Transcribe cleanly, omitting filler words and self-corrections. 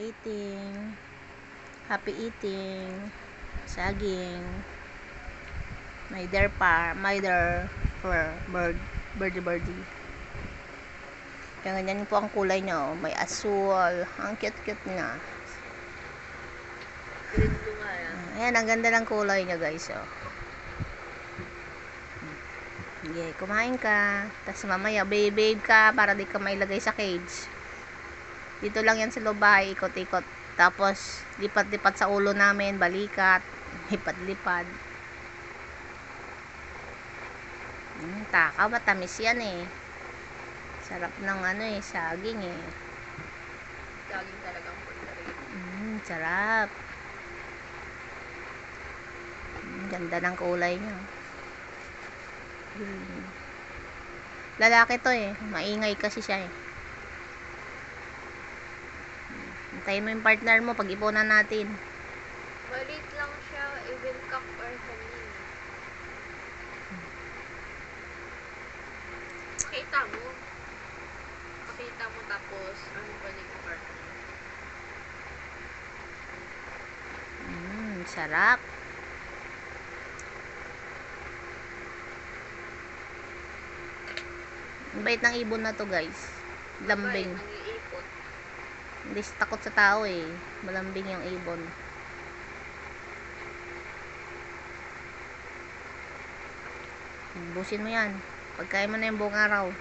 eating. Happy eating. Saging. Mother for birdie. Kaya ganyan po ang kulay niya, oh. May asul. Ang cute-cute niya. Ayan, ang ganda ng kulay niya, guys, oh. Sige, kumain ka. Tapos mamaya, babe ka para di ka mailagay sa cage. Dito lang yan sa loob bahay, ikot-ikot. Tapos, lipat-lipat sa ulo namin, balikat, lipat-lipad. Takaw, matamis yan eh. Sarap ng saging eh. Saging talagang pagkarin. Sarap. Ganda ng kulay niya. Lalaki to eh. Maingay kasi siya eh. Antayin mo yung partner mo pag ipunan natin. Maliit lang siya, even cock or honey. Pakita mo tapos ano pa yung partner. Sarap. Ang bait ng ibon na to, guys. Lambing. Nag-iipot. Hindi siya takot sa tao eh. Malambing yung ibon. Busin mo yan. Pagkain mo na yung buong araw.